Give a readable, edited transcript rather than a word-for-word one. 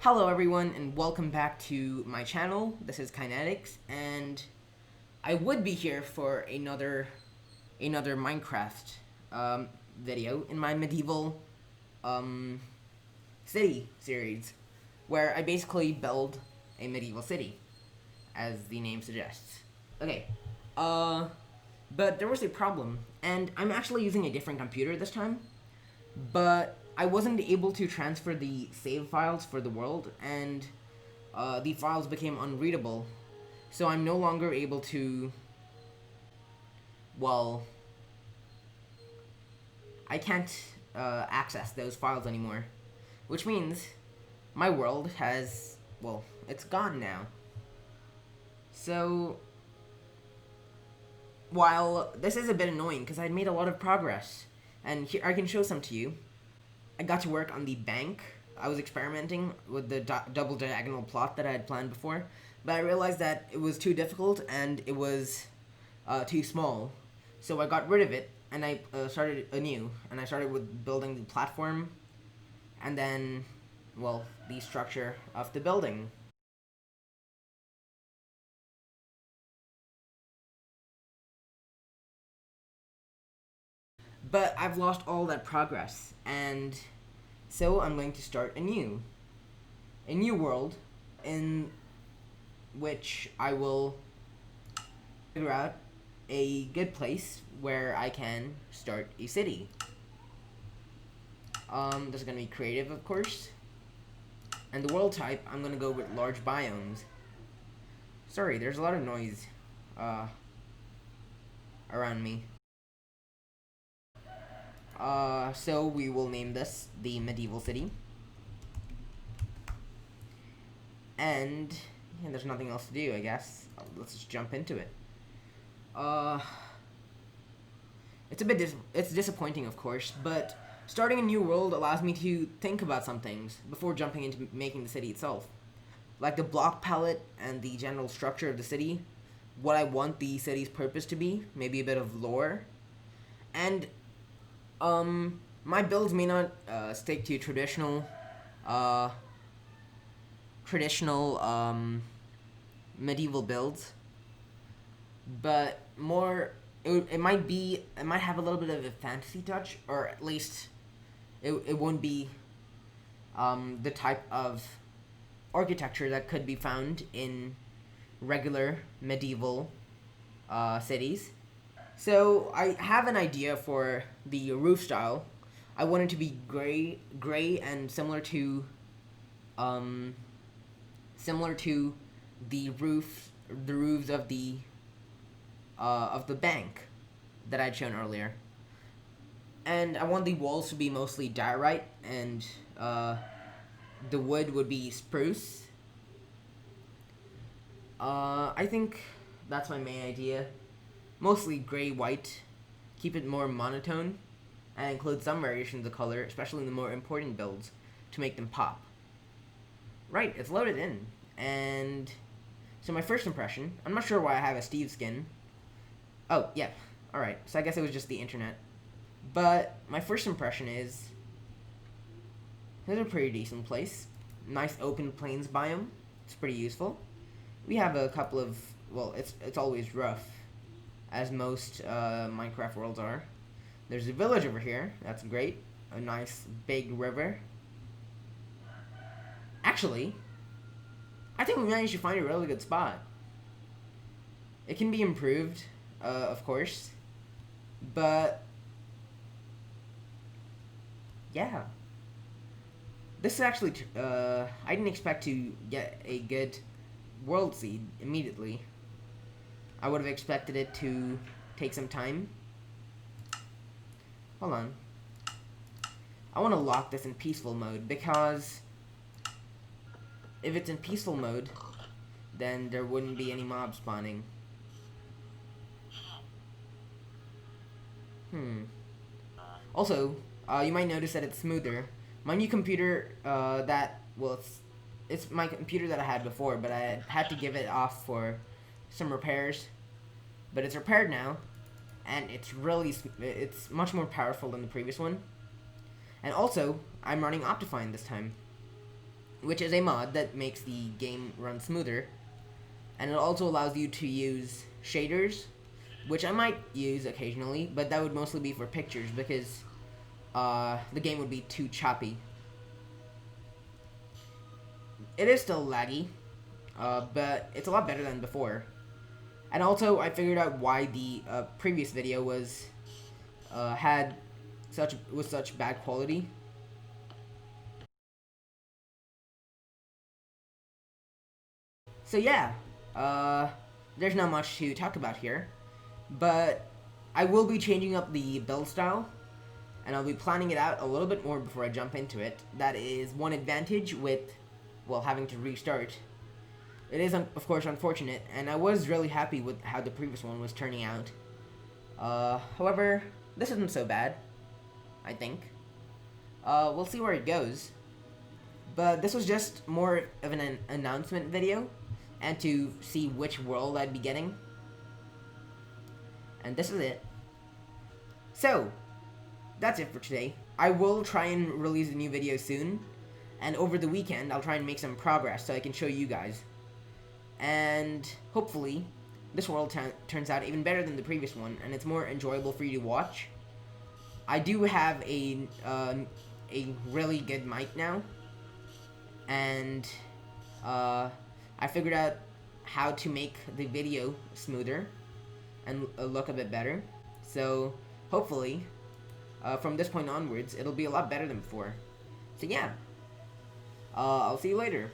Hello everyone and welcome back to my channel. This is Kinetics and I would be here for another Minecraft video in my medieval city series where I basically build a medieval city as the name suggests. Okay. But there was a problem and I'm actually using a different computer this time. But I wasn't able to transfer the save files for the world, and the files became unreadable. So I'm no longer able to, well, I can't access those files anymore. Which means my world has, well, it's gone now. So, while this is a bit annoying because I'd made a lot of progress, and here I can show some to you. I got to work on the bank. I was experimenting with the double diagonal plot that I had planned before, but I realized that it was too difficult and it was too small. So I got rid of it and I started anew, and I started with building the platform and then, well, the structure of the building. But I've lost all that progress, and so I'm going to start anew. A new world in which I will figure out a good place where I can start a city. This is going to be creative, of course. And the world type, I'm going to go with large biomes. Sorry, there's a lot of noise around me. So we will name this the medieval city. And yeah, there's nothing else to do, I guess. Let's just jump into it. It's disappointing, of course, but starting a new world allows me to think about some things before jumping into making the city itself. Like the block palette and the general structure of the city, what I want the city's purpose to be, maybe a bit of lore. And my builds may not stick to traditional medieval builds, but more it might have a little bit of a fantasy touch, or at least it won't be the type of architecture that could be found in regular medieval cities. So I have an idea for the roof style. I want it to be gray and similar to the roofs of the bank that I'd shown earlier. And I want the walls to be mostly diorite, and the wood would be spruce. I think that's my main idea. Mostly gray-white. Keep it more monotone, and include some variations of color, especially in the more important builds, to make them pop. Right, it's loaded in. And so my first impression, I'm not sure why I have a Steve skin. Oh, yeah. Alright, so I guess it was just the internet. But my first impression is, this is a pretty decent place. Nice open plains biome. It's pretty useful. We have a couple of, well, it's always rough, as most Minecraft worlds are. There's a village over here. That's great. A nice big river. Actually, I think we managed to find a really good spot. It can be improved, of course, but yeah. This is actually, I didn't expect to get a good world seed immediately. I would have expected it to take some time. Hold on. I want to lock this in peaceful mode, because if it's in peaceful mode, then there wouldn't be any mob spawning. Also, you might notice that it's smoother. My new computer, it's my computer that I had before, but I had to give it off for some repairs. But it's repaired now, and it's much more powerful than the previous one. And also, I'm running Optifine this time. which is a mod that makes the game run smoother. And it also allows you to use shaders, which I might use occasionally, but that would mostly be for pictures because the game would be too choppy. It is still laggy, but it's a lot better than before. And also, I figured out why the previous video was such bad quality. So yeah, there's not much to talk about here, but I will be changing up the build style, and I'll be planning it out a little bit more before I jump into it. That is one advantage with, well, having to restart. It is, of course, unfortunate, and I was really happy with how the previous one was turning out. However, this isn't so bad, I think. We'll see where it goes. But this was just more of an announcement video, and to see which world I'd be getting. And this is it. So, that's it for today. I will try and release a new video soon, and over the weekend I'll try and make some progress so I can show you guys. And hopefully, this world turns out even better than the previous one, and it's more enjoyable for you to watch. I do have a really good mic now, and I figured out how to make the video smoother and look a bit better. So hopefully, from this point onwards, it'll be a lot better than before. So yeah, I'll see you later.